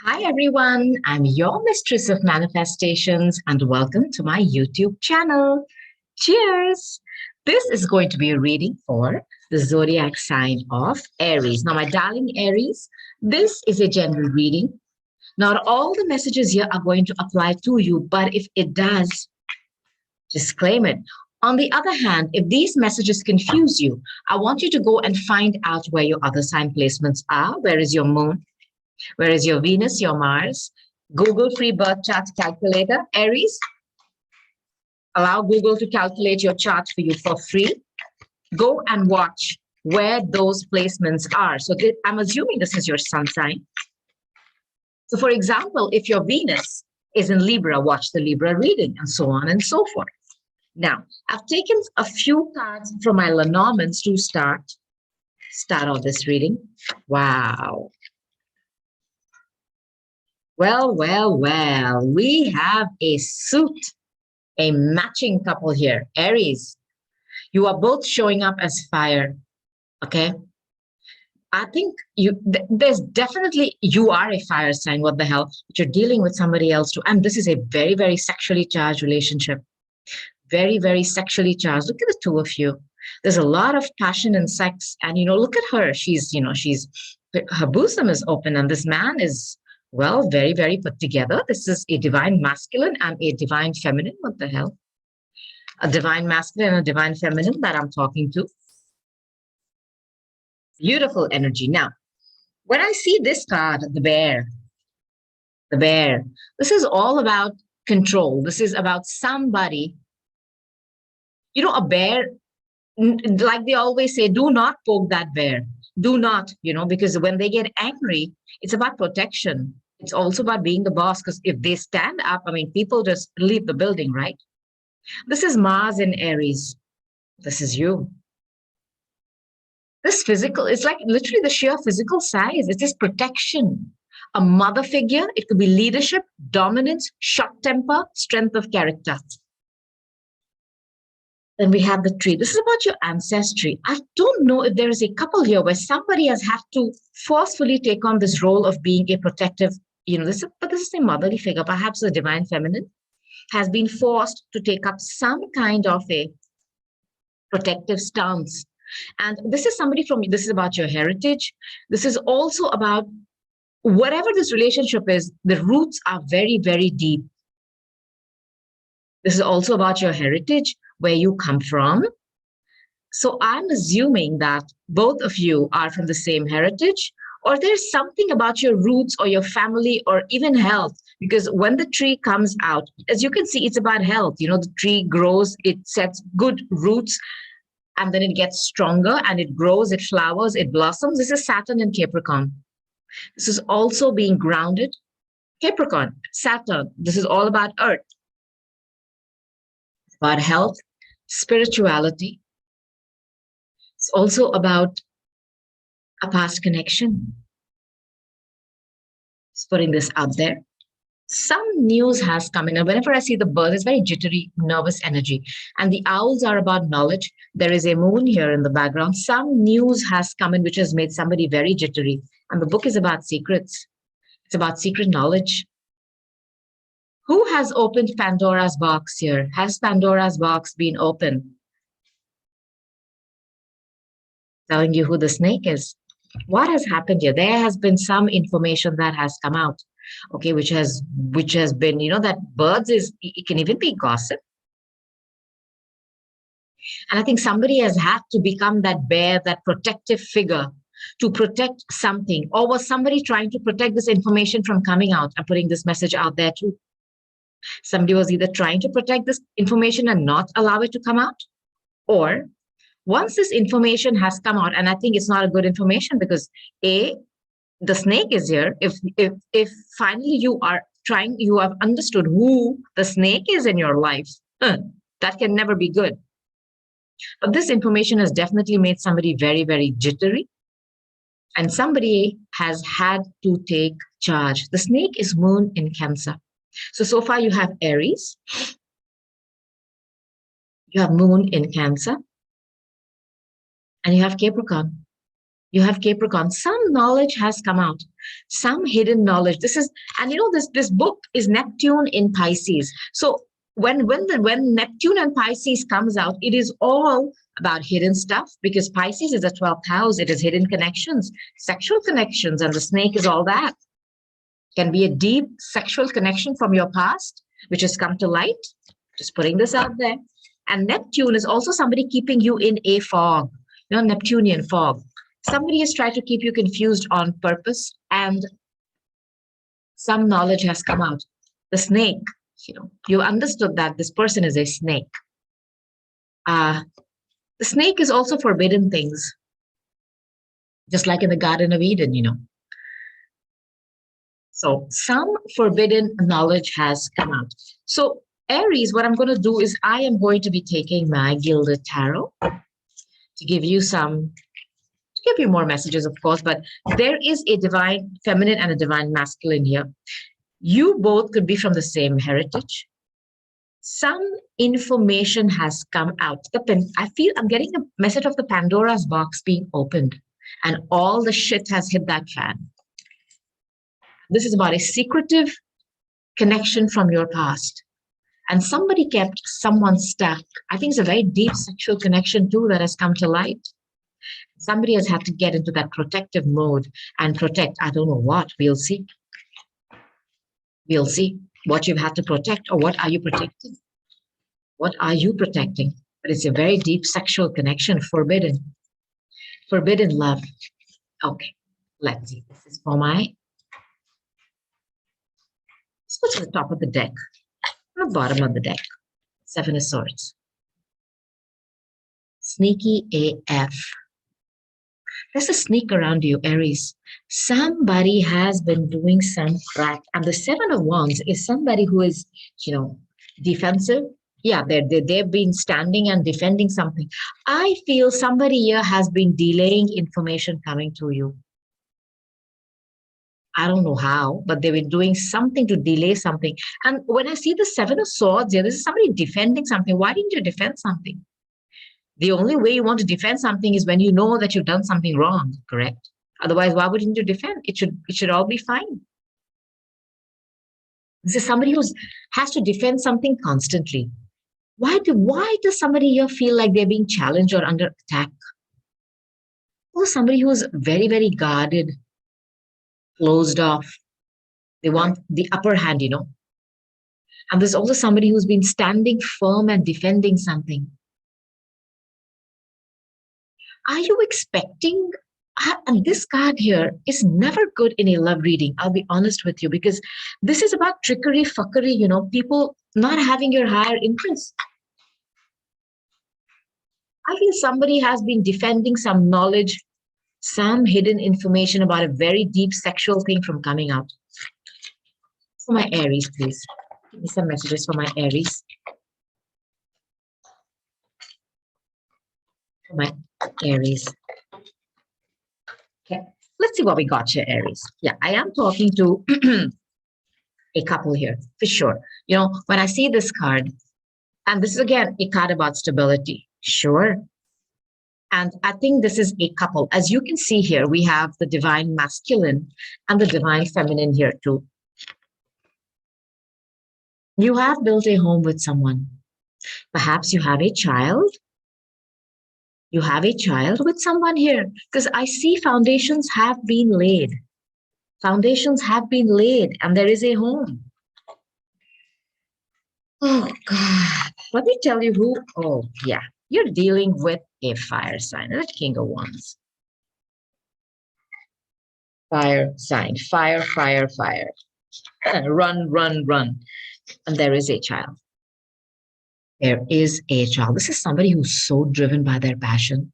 Hi, everyone. I'm your mistress of manifestations, and welcome to my YouTube channel. Cheers. This is going to be a reading for the zodiac sign of Aries. Now, my darling Aries, this is a general reading. Not all the messages here are going to apply to you, but if it does, just claim it. On the other hand, if these messages confuse you, I want you to go and find out where your other sign placements are. Where is your moon? Where is your Venus, your Mars? Google free birth chart calculator. Aries, allow Google to calculate your chart for you for free. Go and watch where those placements are. So I'm assuming this is your sun sign. So for example, if your Venus is in Libra, watch the Libra reading and so on and so forth. Now, I've taken a few cards from my Lenormands to start off this reading. Wow. Well, we have a suit, a matching couple here. Aries, you are both showing up as fire, okay? I think there's definitely, you are a fire sign, what the hell, but you're dealing with somebody else too. And this is a very, very sexually charged relationship. Very, very sexually charged. Look at the two of you. There's a lot of passion and sex. And, look at her. Her bosom is open and this man is, well, very, very put together. This is a divine masculine and a divine feminine. What the hell? A divine masculine and a divine feminine that I'm talking to. Beautiful energy. Now, when I see this card, the bear, this is all about control. This is about somebody, a bear, like they always say, do not poke that bear. Do not, because when they get angry, it's about protection. It's also about being the boss, because if they stand up, people just leave the building, right? This is Mars in Aries. This is you. This physical, it's like literally the sheer physical size. It is protection. A mother figure. It could be leadership, dominance, short temper, strength of character. Then we have the tree. This is about your ancestry. I don't know if there is a couple here where somebody has had to forcefully take on this role of being a protective, this is a motherly figure, perhaps a divine feminine, has been forced to take up some kind of a protective stance. And this is this is about your heritage. This is also about whatever this relationship is, the roots are very, very deep. This is also about your heritage, where you come from. So I'm assuming that both of you are from the same heritage, or there's something about your roots or your family or even health, because when the tree comes out, as you can see, it's about health. The tree grows, it sets good roots, and then it gets stronger and it grows, it flowers, it blossoms. This is Saturn in Capricorn. This is also being grounded. Capricorn, Saturn, this is all about earth. About health, spirituality. It's also about a past connection. Just putting this out there. Some news has come in, and whenever I see the bird, it's very jittery, nervous energy. And the owls are about knowledge. There is a moon here in the background. Some news has come in which has made somebody very jittery. And the book is about secrets. It's about secret knowledge. Who has opened Pandora's box here? Has Pandora's box been opened? Telling you who the snake is. What has happened here? There has been some information that has come out, okay, which has been, that birds it can even be gossip. And I think somebody has had to become that bear, that protective figure to protect something. Or was somebody trying to protect this information from coming out and putting this message out there too? Somebody was either trying to protect this information and not allow it to come out, or once this information has come out, and I think it's not a good information because the snake is here. If finally you have understood who the snake is in your life, that can never be good. But this information has definitely made somebody very, very jittery, and somebody has had to take charge. The snake is moon in Cancer. So far you have Aries, you have moon in Cancer, and you have Capricorn. Some knowledge has come out. some hidden knowledge. This is, and this book is Neptune in Pisces. So when Neptune and Pisces comes out, it is all about hidden stuff, because Pisces is the 12th house. It is hidden connections, sexual connections, and the snake is all that. Can be a deep sexual connection from your past, which has come to light. Just putting this out there. And Neptune is also somebody keeping you in a fog, Neptunian fog. Somebody has tried to keep you confused on purpose, and some knowledge has come out. The snake, you understood that this person is a snake. The snake is also forbidden things, just like in the Garden of Eden, So some forbidden knowledge has come out. So Aries, what I'm going to do is I am going to be taking my Gilded Tarot to give you more messages, of course, but there is a divine feminine and a divine masculine here. You both could be from the same heritage. Some information has come out. I feel I'm getting a message of the Pandora's box being opened, and all the shit has hit that fan. This is about a secretive connection from your past. And somebody kept someone stuck. I think it's a very deep sexual connection too that has come to light. Somebody has had to get into that protective mode and protect. I don't know what. We'll see. We'll see what you've had to protect, or what are you protecting? What are you protecting? But it's a very deep sexual connection, forbidden love. Okay, let's see. This is for let's go to the top of the deck, the bottom of the deck. Seven of Swords. Sneaky AF. There's a sneak around you, Aries. Somebody has been doing some crap. And the Seven of Wands is somebody who is, defensive. Yeah, they've been standing and defending something. I feel somebody here has been delaying information coming to you. I don't know how, but they've been doing something to delay something. And when I see the Seven of Swords here, this is somebody defending something. Why didn't you defend something? The only way you want to defend something is when you know that you've done something wrong, correct? Otherwise, why wouldn't you defend? It should all be fine. This is somebody who has to defend something constantly. Why does somebody here feel like they're being challenged or under attack? Or somebody who's very, very guarded, closed off. They want the upper hand, And there's also somebody who's been standing firm and defending something. Are you expecting? And this card here is never good in a love reading. I'll be honest with you, because this is about trickery, fuckery, people not having your higher interest. I feel somebody has been defending some knowledge, some hidden information about a very deep sexual thing from coming out. For my Aries, please. Give me some messages for my Aries. For my Aries. Okay, let's see what we got here, Aries. Yeah, I am talking to a couple here, for sure. When I see this card, and this is again a card about stability, sure. And I think this is a couple. As you can see here, we have the divine masculine and the divine feminine here too. You have built a home with someone. Perhaps you have a child. You have a child with someone here, because I see foundations have been laid. Foundations have been laid, and there is a home. Oh, God. Let me tell you who. Oh, yeah. You're dealing with a fire sign. That's King of Wands. Fire sign. Fire, fire, fire. Run, run, run. And there is a child. There is a child. This is somebody who's so driven by their passion.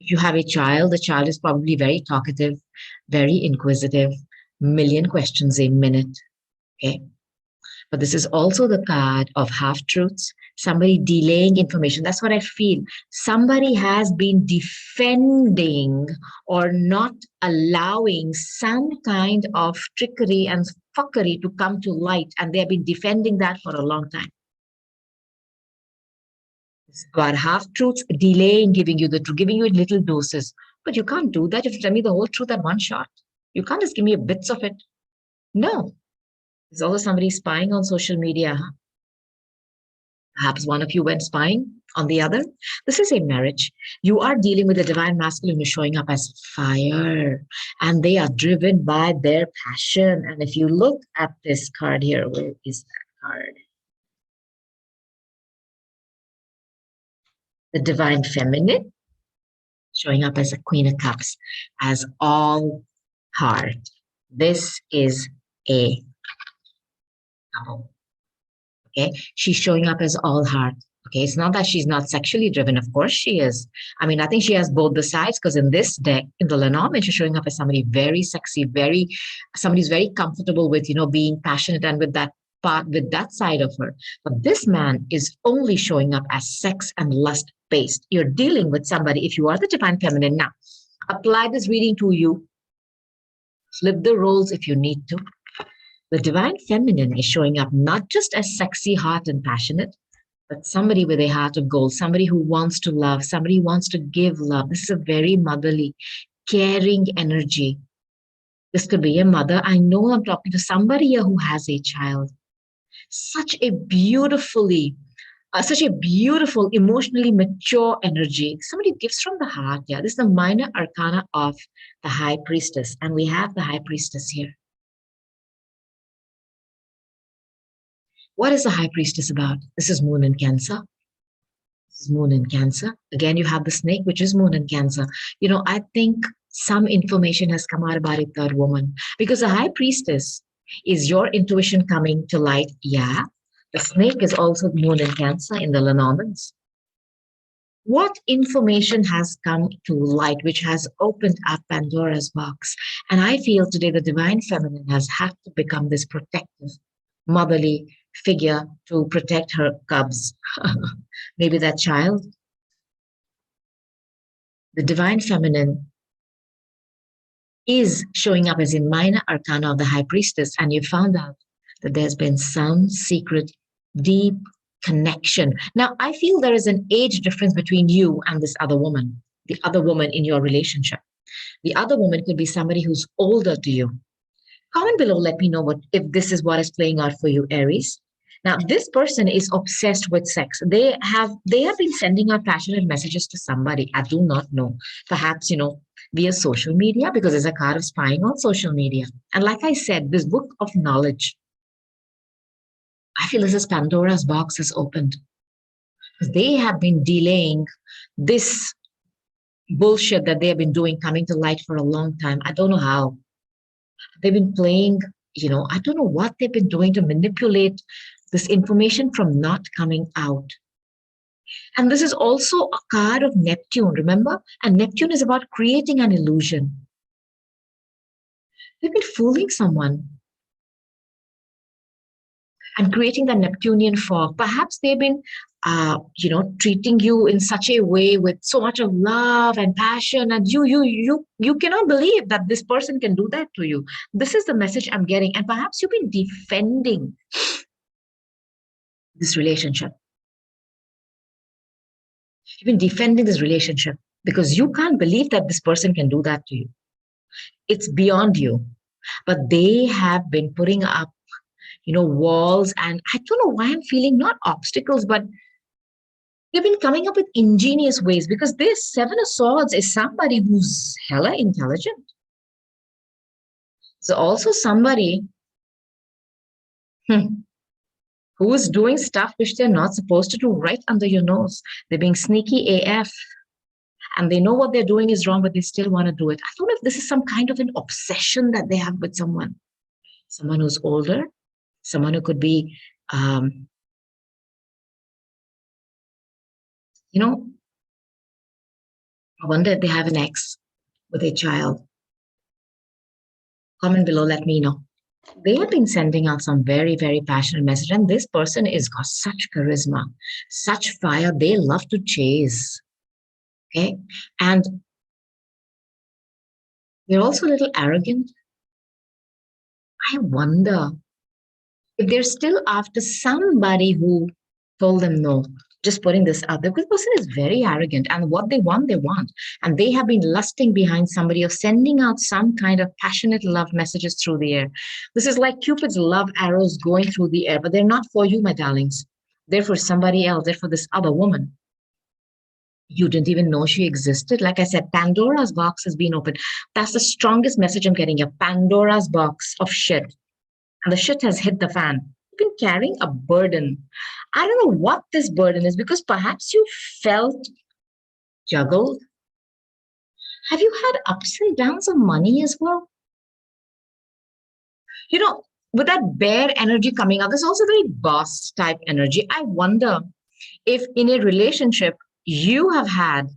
If you have a child, the child is probably very talkative, very inquisitive, million questions a minute. Okay. But this is also the card of half-truths, somebody delaying information. That's what I feel. Somebody has been defending or not allowing some kind of trickery and fuckery to come to light, and they've been defending that for a long time. It's about half-truths, delaying giving you the truth, giving you little doses. But you can't do that if you tell me the whole truth at one shot. You can't just give me bits of it. No. There's also somebody spying on social media. Perhaps one of you went spying on the other. This is a marriage. You are dealing with the divine masculine who's showing up as fire, and they are driven by their passion. And if you look at this card here, where is that card? The divine feminine showing up as a queen of cups, as all heart. This is a couple. Okay, she's showing up as all heart. Okay, it's not that she's not sexually driven. Of course she is. I mean, I think she has both the sides, because in this deck, in the Lenormand, she's showing up as somebody very sexy, somebody who's very comfortable with, being passionate and with that part, with that side of her. But this man is only showing up as sex and lust based. You're dealing with somebody, if you are the divine feminine now, apply this reading to you, flip the roles if you need to. The divine feminine is showing up not just as sexy, hot, and passionate, but somebody with a heart of gold, somebody who wants to love, somebody who wants to give love. This is a very motherly, caring energy. This could be a mother. I know I'm talking to somebody here who has a child. Such a beautiful, emotionally mature energy. Somebody gives from the heart. Yeah, this is the minor arcana of the High Priestess. And we have the High Priestess here. What is the High Priestess about? This is Moon in Cancer. This is Moon in Cancer. Again, you have the snake, which is Moon in Cancer. I think some information has come out about a third woman, because the High Priestess is your intuition coming to light. Yeah. The snake is also Moon in Cancer in the Lenormands. What information has come to light, which has opened up Pandora's box? And I feel today the divine feminine has had to become this protective, motherly figure to protect her cubs. Maybe that child. The divine feminine is showing up as a minor arcana of the High Priestess, and you found out that there's been some secret, deep connection. Now, I feel there is an age difference between you and this other woman, the other woman in your relationship. The other woman could be somebody who's older to you. Comment below, let me know if this is what is playing out for you, Aries. Now, this person is obsessed with sex. They have been sending out passionate messages to somebody. I do not know. Perhaps, via social media, because there's a card of spying on social media. And like I said, this book of knowledge, I feel this is Pandora's box has opened. They have been delaying this bullshit that they have been doing coming to light for a long time. I don't know how. They've been playing, I don't know what they've been doing to manipulate this information from not coming out. And this is also a card of Neptune, remember? And Neptune is about creating an illusion. They've been fooling someone and creating the Neptunian fog. Perhaps they've been, treating you in such a way with so much of love and passion, and you cannot believe that this person can do that to you. This is the message I'm getting, and perhaps you've been defending this relationship. You've been defending this relationship because you can't believe that this person can do that to you. It's beyond you. But they have been putting up, walls, and I don't know why I'm feeling not obstacles, but they've been coming up with ingenious ways, because this Seven of Swords is somebody who's hella intelligent. So also somebody who is doing stuff which they're not supposed to do right under your nose. They're being sneaky AF. And they know what they're doing is wrong, but they still want to do it. I don't know if this is some kind of an obsession that they have with someone who's older, someone who could be, I wonder if they have an ex with a child. Comment below, let me know. They have been sending out some very, very passionate message, and this person is got such charisma, such fire. They love to chase. Okay, and they're also a little arrogant. I wonder if they're still after somebody who told them no. Just putting this out there, because the person is very arrogant, and what they want, they want. And they have been lusting behind somebody or sending out some kind of passionate love messages through the air. This is like Cupid's love arrows going through the air, but they're not for you, my darlings. They're for somebody else. They're for this other woman. You didn't even know she existed. Like I said, Pandora's box has been opened. That's the strongest message I'm getting, a Pandora's box of shit. And the shit has hit the fan. You've been carrying a burden. I don't know what this burden is, because perhaps you felt juggled. Have you had ups and downs of money as well? You know, with that bear energy coming out, there's also very boss type energy. I wonder if in a relationship you have had,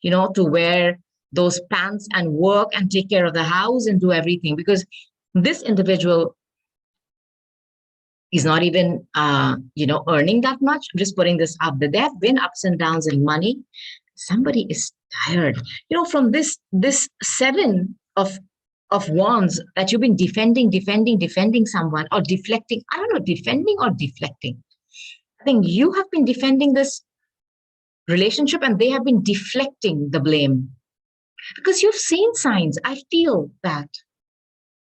to wear those pants and work and take care of the house and do everything, because this individual is not even, earning that much. I'm just putting this up. There have been ups and downs in money. Somebody is tired, from this seven of wands that you've been defending someone, or deflecting. I don't know, defending or deflecting. I think you have been defending this relationship and they have been deflecting the blame, because you've seen signs. I feel that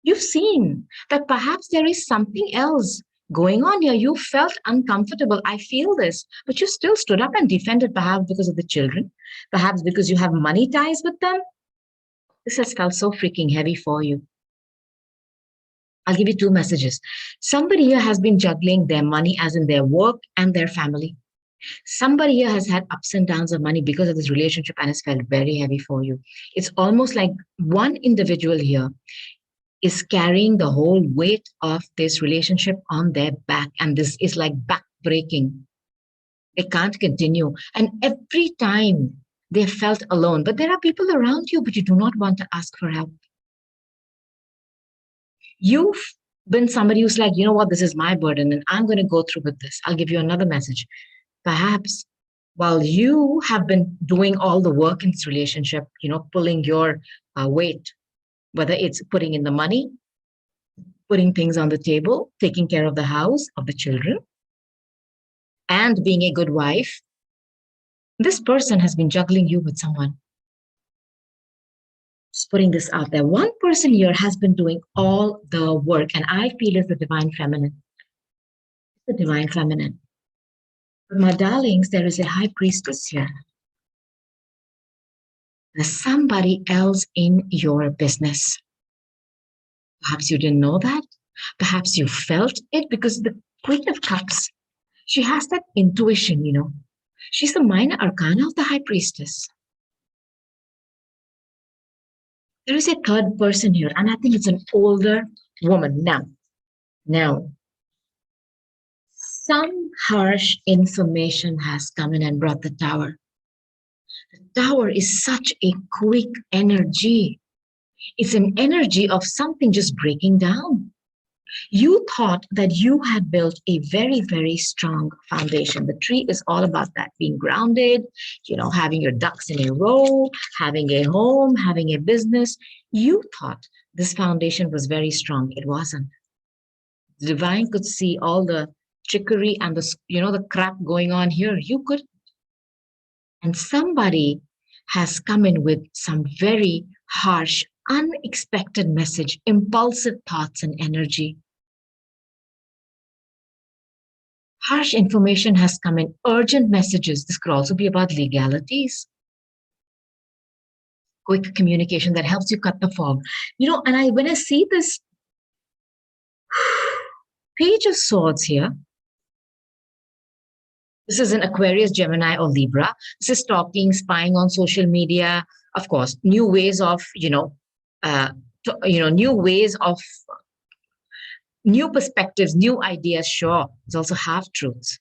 you've seen that perhaps there is something else going on here. You felt uncomfortable. I feel this, but you still stood up and defended, perhaps because of the children, perhaps because you have money ties with them. This has felt so freaking heavy for you. I'll give you two messages. Somebody here has been juggling their money, as in their work and their family. Somebody here has had ups and downs of money because of this relationship and has felt very heavy for you. It's almost like one individual here is carrying the whole weight of this relationship on their back. And this is like back breaking. They can't continue. And every time they felt alone, but there are people around you, but you do not want to ask for help. You've been somebody who's like, you know what, this is my burden and I'm going to go through with this. I'll give you another message. Perhaps while you have been doing all the work in this relationship, pulling your weight, whether it's putting in the money, putting things on the table, taking care of the house, of the children, and being a good wife, this person has been juggling you with someone. Just putting this out there. One person here has been doing all the work, and I feel it's the divine feminine. It's the divine feminine. But my darlings, there is a high priestess here. There's somebody else in your business. Perhaps you didn't know that. Perhaps you felt it, because the Queen of Cups, she has that intuition, She's the minor arcana of the high priestess. There is a third person here, and I think it's an older woman. Now, some harsh information has come in and brought the Tower. The Tower is such a quick energy. It's an energy of something just breaking down. You thought that you had built a very, very strong foundation. The tree is all about that, being grounded, having your ducks in a row, having a home, having a business. You thought this foundation was very strong. It wasn't. The divine could see all the trickery and the crap going on here. You could. And somebody has come in with some very harsh, unexpected message, impulsive thoughts and energy. Harsh information has come in, urgent messages. This could also be about legalities. Quick communication that helps you cut the fog. And when I see this Page of Swords here, this is an Aquarius, Gemini, or Libra. This is stalking, spying on social media. Of course, new ways of, new perspectives, new ideas. Sure, it's also half truths.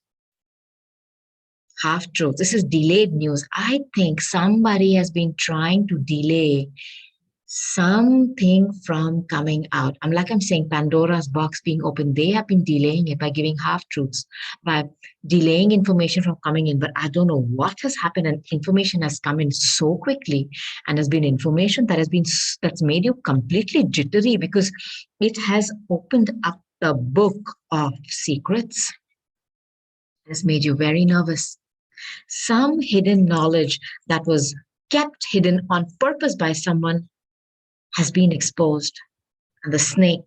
Half truths. This is delayed news. I think somebody has been trying to delay something from coming out. I'm saying Pandora's box being open. They have been delaying it by giving half truths, by delaying information from coming in. But I don't know what has happened, and information has come in so quickly, and has been information that's made you completely jittery, because it has opened up the book of secrets. It has made you very nervous. Some hidden knowledge that was kept hidden on purpose by someone has been exposed. And the snake,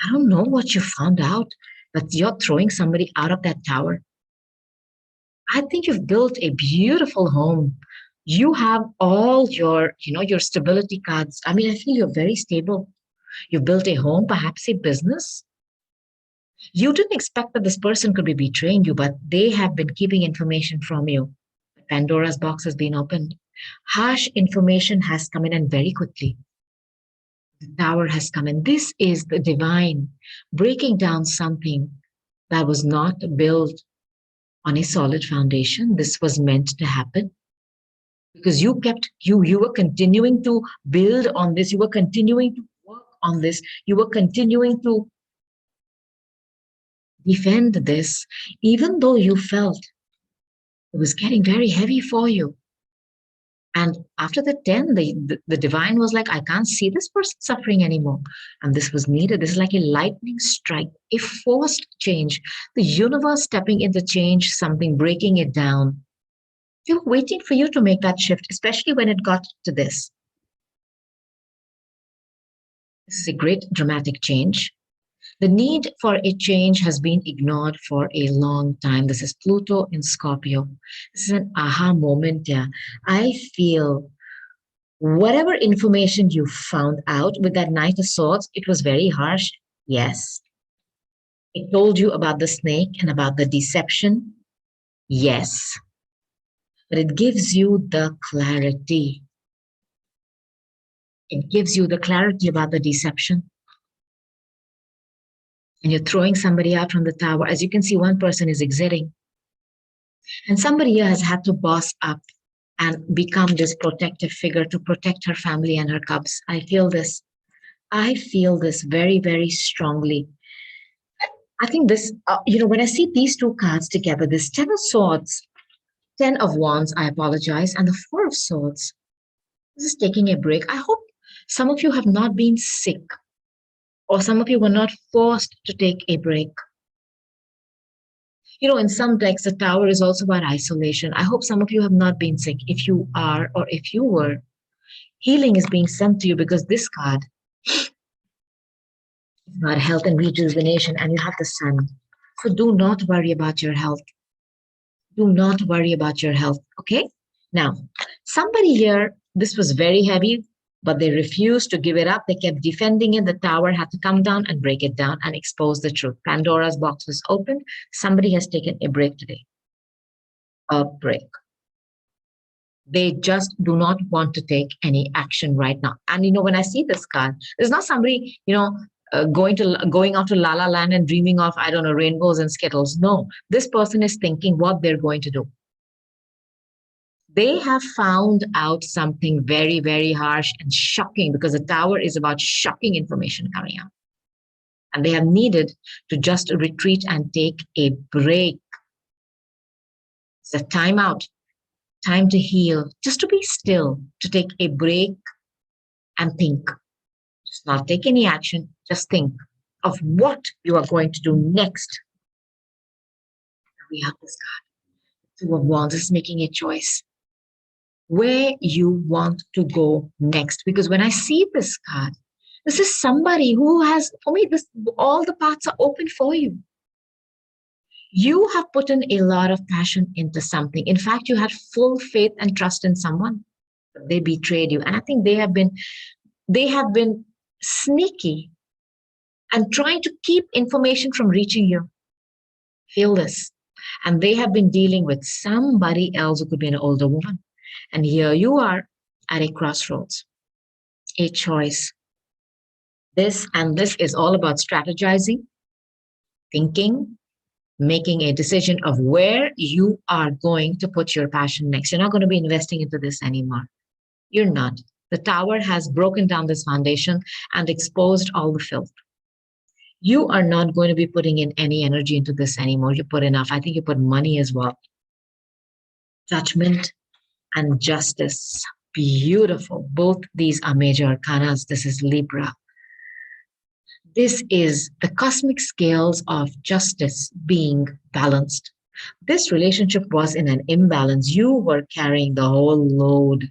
I don't know what you found out, but you're throwing somebody out of that tower. I think you've built a beautiful home. You have all your stability cards. I mean, I feel you're very stable. You've built a home, perhaps a business. You didn't expect that this person could be betraying you, but they have been keeping information from you. Pandora's box has been opened. Harsh information has come in and very quickly. The tower has come in. This is the divine breaking down something that was not built on a solid foundation. This was meant to happen because you were continuing to build on this. You were continuing to work on this. You were continuing to defend this, even though you felt it was getting very heavy for you. And after the 10, the divine was like, I can't see this person suffering anymore. And this was needed. This is like a lightning strike, a forced change, the universe stepping in to change something, breaking it down. They were waiting for you to make that shift, especially when it got to this. This is a great dramatic change. The need for a change has been ignored for a long time. This is Pluto in Scorpio. This is an aha moment. Yeah. I feel whatever information you found out with that Knight of Swords, it was very harsh. Yes. It told you about the snake and about the deception. Yes. But it gives you the clarity. It gives you the clarity about the deception. And you're throwing somebody out from the tower. As you can see, one person is exiting. And somebody here has had to boss up and become this protective figure to protect her family and her cubs. I feel this. I feel this very, very strongly. I think this, when I see these two cards together, this 10 of Swords, 10 of Wands, I apologize, and the 4 of Swords, this is taking a break. I hope some of you have not been sick, or some of you were not forced to take a break. In some decks, the tower is also about isolation. I hope some of you have not been sick. If you are, or if you were, healing is being sent to you because this card is about health and rejuvenation, and you have the sun. So do not worry about your health. Do not worry about your health, okay? Now, somebody here, this was very heavy, but they refused to give it up. They kept defending it. The tower had to come down and break it down and expose the truth. Pandora's box was opened. Somebody has taken a break today. A break. They just do not want to take any action right now. And when I see this card, there's not somebody, going out to La La Land and dreaming of, I don't know, rainbows and skittles. No, this person is thinking what they're going to do. They have found out something very, very harsh and shocking, because the tower is about shocking information coming out. And they have needed to just retreat and take a break. It's a time out, time to heal, just to be still, to take a break and think. Just not take any action, just think of what you are going to do next. We have this card, 2 of Wands, is making a choice. Where you want to go next. Because when I see this card, this is somebody who has, for me, all the paths are open for you. You have put in a lot of passion into something. In fact, you had full faith and trust in someone, but they betrayed you. And I think they have been sneaky and trying to keep information from reaching you. Feel this. And they have been dealing with somebody else who could be an older woman. And here you are at a crossroads, a choice. This is all about strategizing, thinking, making a decision of where you are going to put your passion next. You're not going to be investing into this anymore. You're not. The tower has broken down this foundation and exposed all the filth. You are not going to be putting in any energy into this anymore. You put enough. I think you put money as well. Judgment and justice. Beautiful. Both these are major arcanas. This is Libra. This is the cosmic scales of justice being balanced. This relationship was in an imbalance. You were carrying the whole load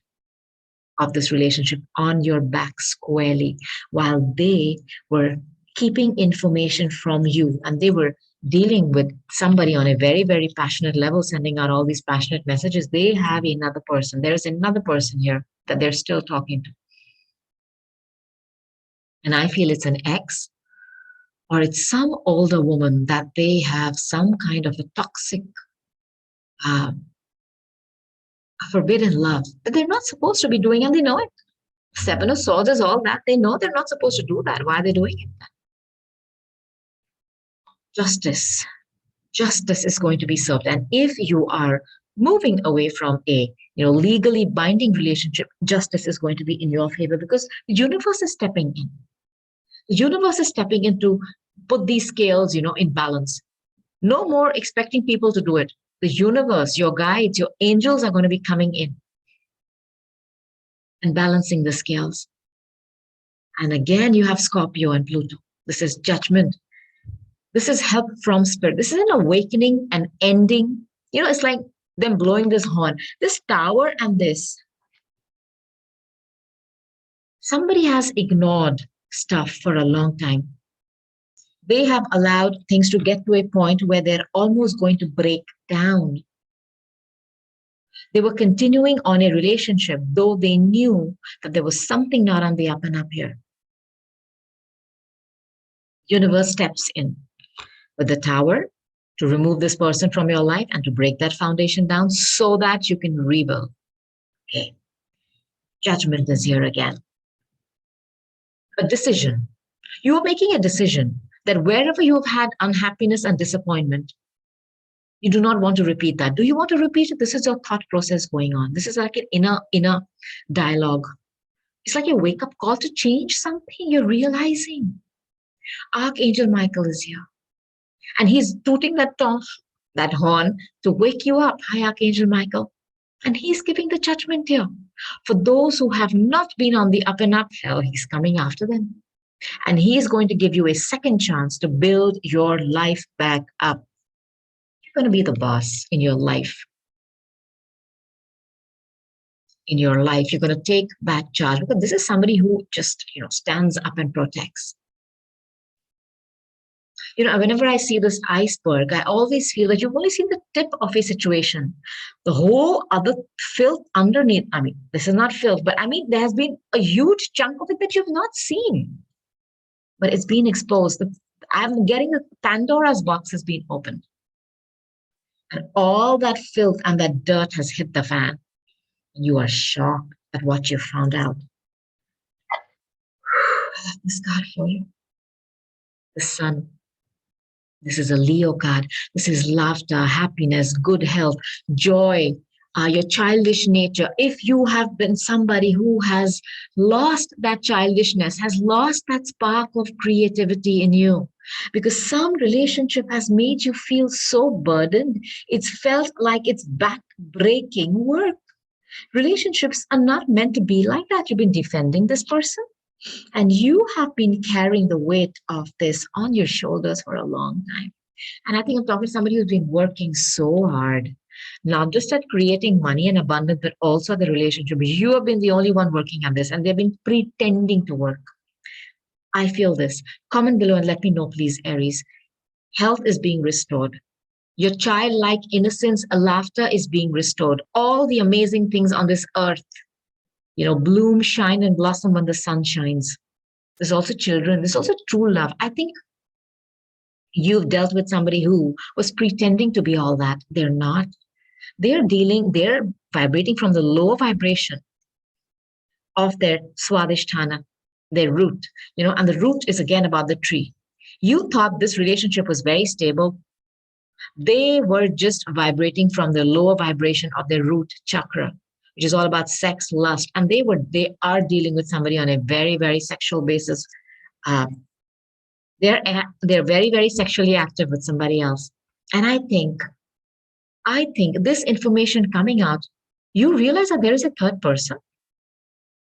of this relationship on your back squarely, while they were keeping information from you, and they were dealing with somebody on a very, very passionate level, sending out all these passionate messages. They have another person. There's another person here that they're still talking to. And I feel it's an ex, or it's some older woman that they have some kind of a toxic, uh, forbidden love that they're not supposed to be doing, and they know it. Seven of Swords is all that. They know they're not supposed to do that. Why are they doing it? Justice. Justice is going to be served. And if you are moving away from a legally binding relationship, justice is going to be in your favor because the universe is stepping in. The universe is stepping in to put these scales, in balance. No more expecting people to do it. The universe, your guides, your angels are going to be coming in and balancing the scales. And again, you have Scorpio and Pluto. This is judgment. This is help from spirit. This is an awakening, an ending. It's like them blowing this horn. This tower and this. Somebody has ignored stuff for a long time. They have allowed things to get to a point where they're almost going to break down. They were continuing on a relationship, though they knew that there was something not on the up and up here. Universe steps in with the tower to remove this person from your life and to break that foundation down so that you can rebuild. Okay. Judgment is here again. A decision. You are making a decision that wherever you have had unhappiness and disappointment, you do not want to repeat that. Do you want to repeat it? This is your thought process going on. This is like an inner dialogue. It's like a wake-up call to change something. You're realizing. Archangel Michael is here. And he's tooting that horn to wake you up. Hi, Archangel Michael. And he's giving the judgment here. For those who have not been on the up and up, hell, he's coming after them. And he's going to give you a second chance to build your life back up. You're going to be the boss in your life. In your life, you're going to take back charge because this is somebody who just, stands up and protects. Whenever I see this iceberg, I always feel that you've only seen the tip of a situation. The whole other filth underneath, this is not filth, but there has been a huge chunk of it that you've not seen. But it's been exposed. I'm getting the Pandora's box has been opened. And all that filth and that dirt has hit the fan. You are shocked at what you found out. I love this card for you. The sun. This is a Leo card. This is laughter, happiness, good health, joy, your childish nature. If you have been somebody who has lost that childishness, has lost that spark of creativity in you, because some relationship has made you feel so burdened, it's felt like it's back-breaking work. Relationships are not meant to be like that. You've been defending this person. And you have been carrying the weight of this on your shoulders for a long time. And I think I'm talking to somebody who's been working so hard, not just at creating money and abundance, but also the relationship. You have been the only one working on this, and they've been pretending to work. I feel this. Comment below and let me know, please, Aries. Health is being restored. Your childlike innocence, laughter is being restored. All the amazing things on this earth, bloom, shine, and blossom when the sun shines. There's also children. There's also true love. I think you've dealt with somebody who was pretending to be all that. They're not. They're vibrating from the lower vibration of their Swadhisthana, their root, and the root is again about the tree. You thought this relationship was very stable. They were just vibrating from the lower vibration of their root chakra, which is all about sex, lust. And they are dealing with somebody on a very, very sexual basis. They're very, very sexually active with somebody else. And I think this information coming out, you realize that there is a third person,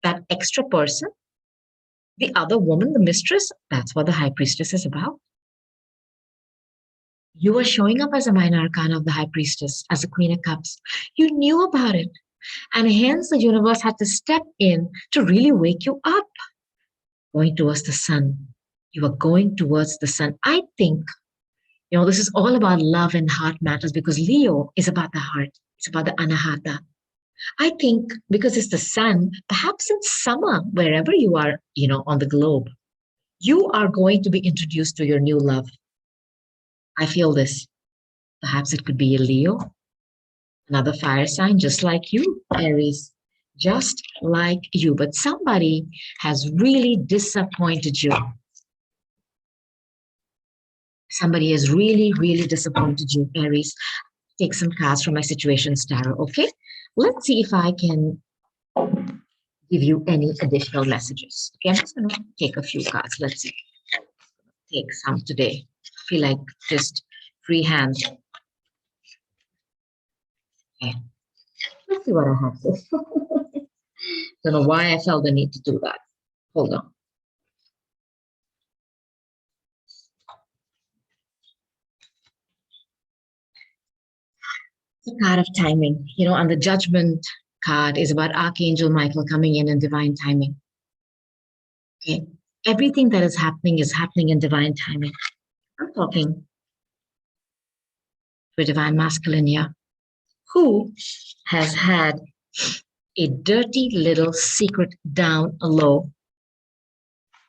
that extra person The other woman, the mistress, that's what the high priestess is about. You were showing up as a minor arcana of the high priestess, as a queen of cups. You knew about it. And hence the universe had to step in to really wake you up. Going towards the sun. You are going towards the sun. I think, this is all about love and heart matters because Leo is about the heart. It's about the anahata. I think because it's the sun, perhaps in summer, wherever you are, on the globe, you are going to be introduced to your new love. I feel this. Perhaps it could be a Leo, another fire sign, just like you, Aries, just like you. But somebody has really disappointed you. Somebody has really, really disappointed you, Aries. Take some cards from my situations tarot, okay? Let's see if I can give you any additional messages. Okay, I'm just going to take a few cards. Let's see. Take some today. I feel like just freehand. Okay. Let's see what I have. Don't know why I felt the need to do that. Hold on. The card of timing, and the judgment card is about Archangel Michael coming in divine timing. Okay. Everything that is happening in divine timing. I'm talking to a divine masculine here who has had a dirty little secret down low,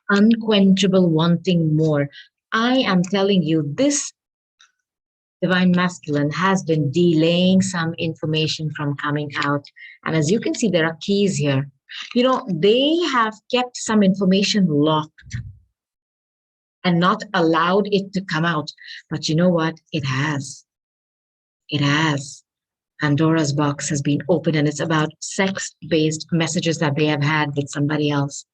unquenchable wanting more. I am telling you, this divine masculine has been delaying some information from coming out. And as you can see, there are keys here. They have kept some information locked and not allowed it to come out. But you know what? It has. It has. Pandora's box has been opened, and it's about sex-based messages that they have had with somebody else.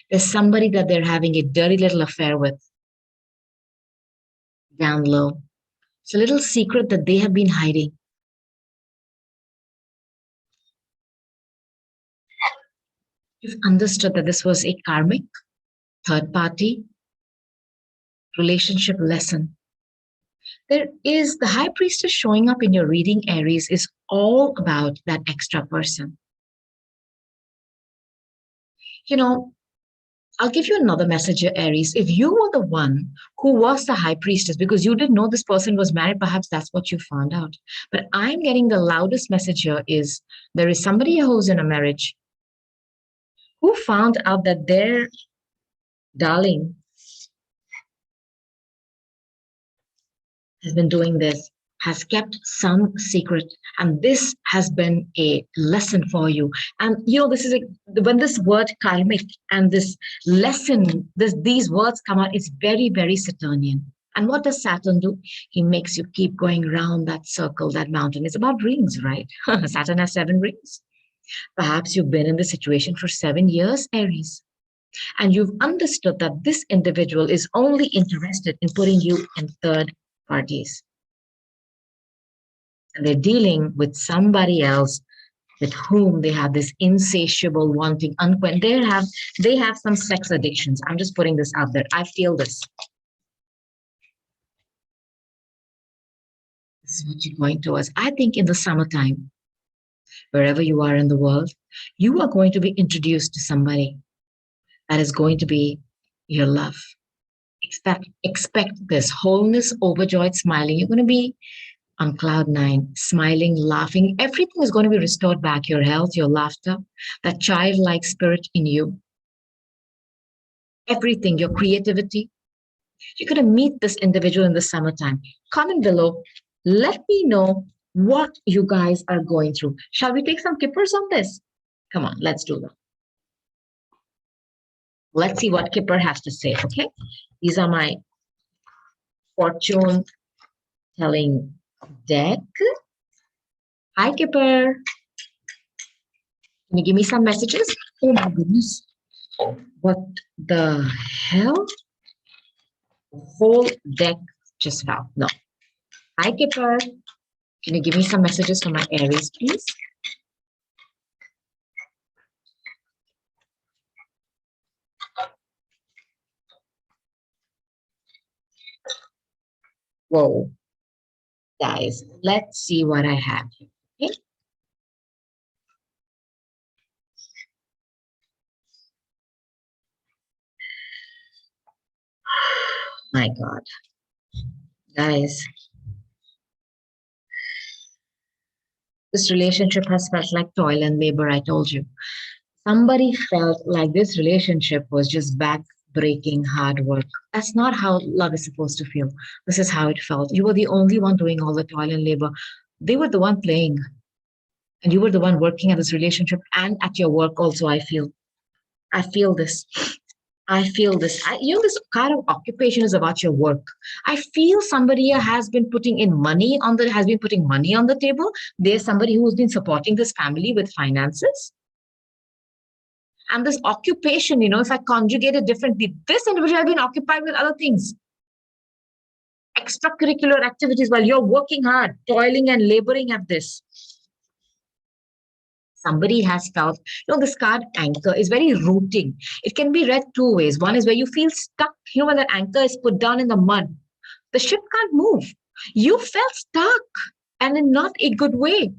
There's somebody that they're having a dirty little affair with down low. It's a little secret that they have been hiding. You've understood that this was a karmic, third-party relationship lesson. There is the high priestess showing up in your reading, Aries, is all about that extra person. I'll give you another message here, Aries. If you were the one who was the high priestess, because you didn't know this person was married, perhaps that's what you found out. But I'm getting the loudest message here is there is somebody who's in a marriage who found out that their darling has been doing this, has kept some secret, and this has been a lesson for you. And this is when this word karmic and this lesson, these words come out, it's very, very Saturnian. And what does Saturn do? He makes you keep going around that circle, that mountain. It's about rings, right? Saturn has 7 rings. Perhaps you've been in this situation for 7 years, Aries, and you've understood that this individual is only interested in putting you in third parties. And they're dealing with somebody else with whom they have this insatiable wanting, they have some sex addictions. I'm just putting this out there. I feel this. This is what you're going towards. I think in the summertime, wherever you are in the world, you are going to be introduced to somebody that is going to be your love. Expect this wholeness, overjoyed, smiling. You're going to be on cloud 9, smiling, laughing. Everything is going to be restored back. Your health, your laughter, that childlike spirit in you. Everything, your creativity. You're going to meet this individual in the summertime. Comment below. Let me know what you guys are going through. Shall we take some kippers on this? Come on, let's do that. Let's see what Kipper has to say, okay? These are my fortune telling deck. Hi, Kipper. Can you give me some messages? Oh my goodness. What the hell? The whole deck just fell. No. Hi, Kipper. Can you give me some messages for my Aries, please? Whoa, guys, let's see what I have here. Okay? My God, guys, this relationship has felt like toil and labor, I told you. Somebody felt like this relationship was just back-breaking hard work. That's not how love is supposed to feel. This is how it felt. You were the only one doing all the toil and labor. They were the one playing, and you were the one working at this relationship and at your work also, I feel. I feel this. I feel this. This kind of occupation is about your work. I feel somebody here has been putting in money has been putting money on the table. There's somebody who's been supporting this family with finances. And this occupation, if I conjugate it differently, this individual has been occupied with other things, extracurricular activities while you're working hard, toiling and laboring at this. Somebody has felt, this card anchor is very rooting. It can be read two ways. One is where you feel stuck, when that anchor is put down in the mud, the ship can't move. You felt stuck and in not a good way.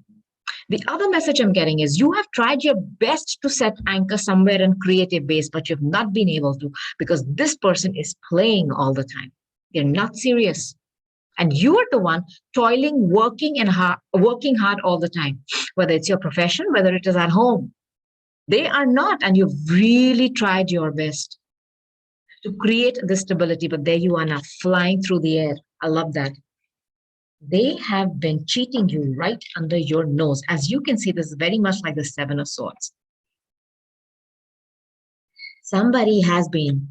The other message I'm getting is you have tried your best to set anchor somewhere and create a base, but you've not been able to because this person is playing all the time. They're not serious. And you are the one toiling, working hard all the time, whether it's your profession, whether it is at home. They are not, and you've really tried your best to create this stability, but there you are now flying through the air. I love that. They have been cheating you right under your nose. As you can see, this is very much like the Seven of Swords. Somebody has been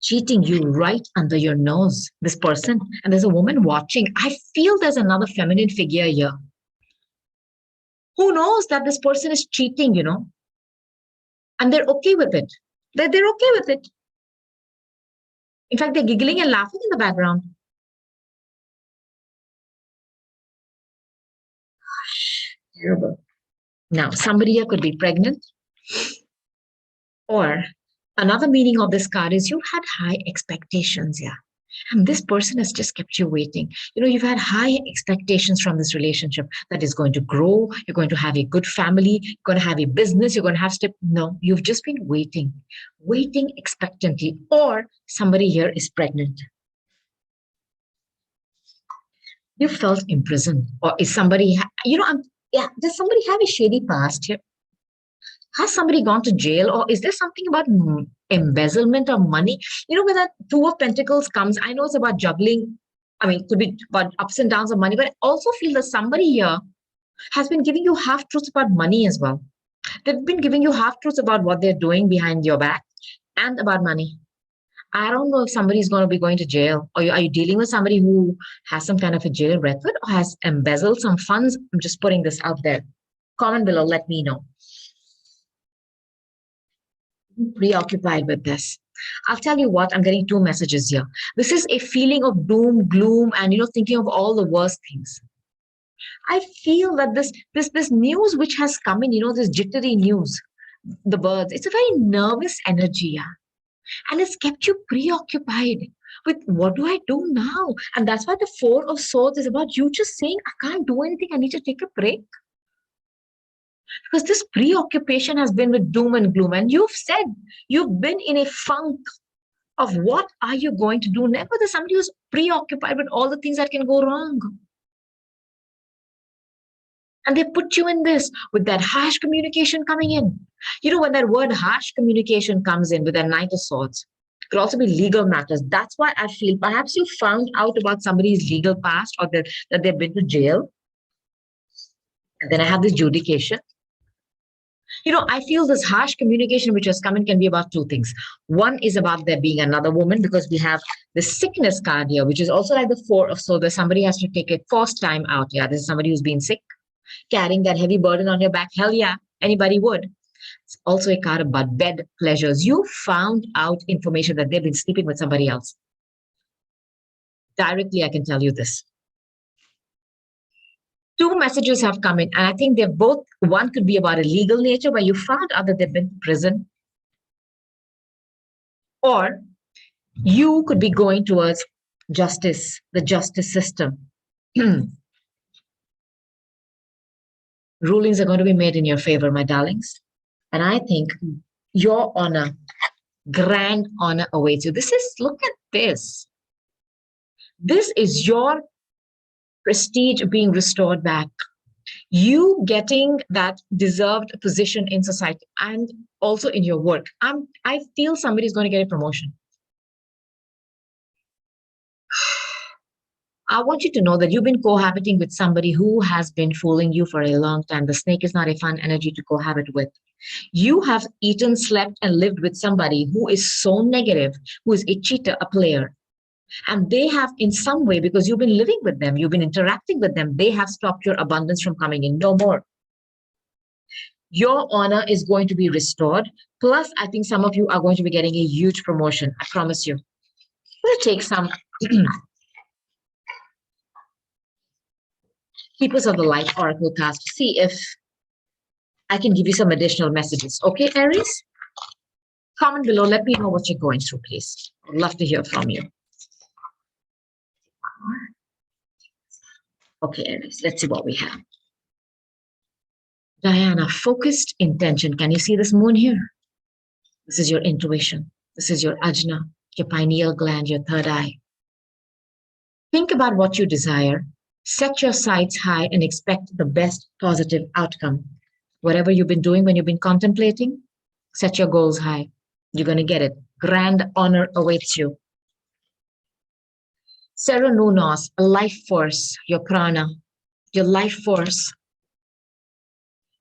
cheating you right under your nose, this person, and there's a woman watching. I feel there's another feminine figure here who knows that this person is cheating, and they're okay with it. They're okay with it. In fact, they're giggling and laughing in the background. Terrible. Now, somebody here could be pregnant, or another meaning of this card is you had high expectations, yeah. And this person has just kept you waiting. You've had high expectations from this relationship that is going to grow. You're going to have a good family. You're going to have a business. You're going to have step. No, you've just been waiting expectantly. Or somebody here is pregnant. You felt imprisoned, or is somebody? Does somebody have a shady past here? Has somebody gone to jail, or is there something about embezzlement of money? When that Two of Pentacles comes, I know it's about juggling. I mean, it could be about ups and downs of money, but I also feel that somebody here has been giving you half truths about money as well. They've been giving you half truths about what they're doing behind your back and about money. I don't know if somebody's going to be going to jail, or are you dealing with somebody who has some kind of a jail record or has embezzled some funds? I'm just putting this out there. Comment below, let me know. Preoccupied with this. I'll tell you what, I'm getting two messages here. This is a feeling of doom, gloom, and thinking of all the worst things. I feel that this news which has come in, this jittery news, the birds, it's a very nervous energy, yeah. And it's kept you preoccupied with what do I do now? And that's why the Four of Swords is about you just saying, I can't do anything, I need to take a break. Because this preoccupation has been with doom and gloom. And you've said you've been in a funk of what are you going to do? Never there's somebody who's preoccupied with all the things that can go wrong. And they put you in this with that harsh communication coming in. When that word harsh communication comes in with that Knight of Swords, it could also be legal matters. That's why I feel perhaps you found out about somebody's legal past or that they've been to jail. And then I have this judication. I feel this harsh communication which has come in can be about two things. One is about there being another woman, because we have the sickness card here, which is also like the Four of Swords. Somebody has to take a forced time out. Yeah, this is somebody who's been sick, carrying that heavy burden on your back. Hell yeah, anybody would. It's also a card about bed pleasures. You found out information that they've been sleeping with somebody else. Directly, I can tell you this. Two messages have come in, and I think they're both, one could be about a legal nature where you found out that they've been to prison, or you could be going towards Justice, the justice system. Rulings are going to be made in your favor, my darlings. And I think your honor, grand honor awaits you. Look at this. This is your prestige being restored back. You getting that deserved position in society and also in your work. I feel somebody's going to get a promotion. I want you to know that you've been cohabiting with somebody who has been fooling you for a long time. The snake is not a fun energy to cohabit with. You have eaten, slept, and lived with somebody who is so negative, who is a cheater, a player. And they have, in some way, because you've been living with them, you've been interacting with them, they have stopped your abundance from coming in. No more. Your honor is going to be restored. Plus, I think some of you are going to be getting a huge promotion. I promise you. We'll take some Keepers of the Light Oracle cards to see if I can give you some additional messages. Okay, Aries? Comment below. Let me know what you're going through, please. I'd love to hear from you. Okay, Aries, let's see what we have. Diana, focused intention. Can you see this moon here? This is your intuition. This is your ajna, your pineal gland, your third eye. Think about what you desire. Set your sights high and expect the best positive outcome. Whatever you've been doing when you've been contemplating, set your goals high. You're going to get it. Grand honor awaits you. Serenunos, a life force, your prana, your life force.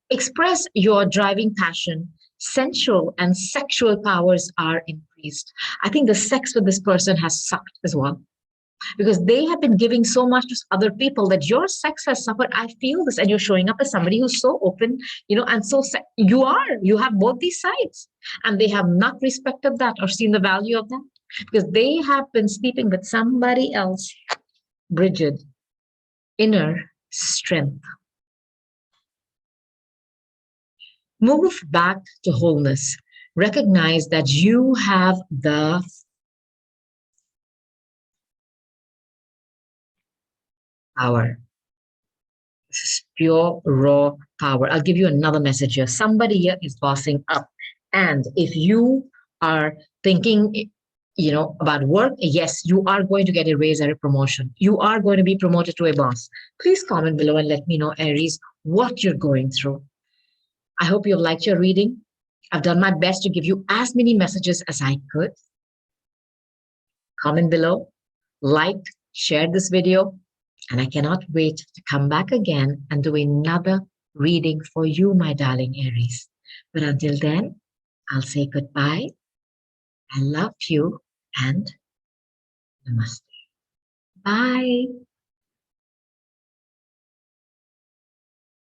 Express your driving passion. Sensual and sexual powers are increased. I think the sex with this person has sucked as well, because they have been giving so much to other people that your sex has suffered. I feel this, and you're showing up as somebody who's so open, and so you have both these sides, and they have not respected that or seen the value of that, because they have been sleeping with somebody else. Bridget, inner strength. Move back to wholeness. Recognize that you have the power. This is pure, raw power. I'll give you another message here. Somebody here is bossing up. And if you are thinking, about work, yes, you are going to get a raise or a promotion. You are going to be promoted to a boss. Please comment below and let me know, Aries, what you're going through. I hope you've liked your reading. I've done my best to give you as many messages as I could. Comment below, like, share this video, and I cannot wait to come back again and do another reading for you, my darling Aries. But until then, I'll say goodbye. I love you and namaste. Bye.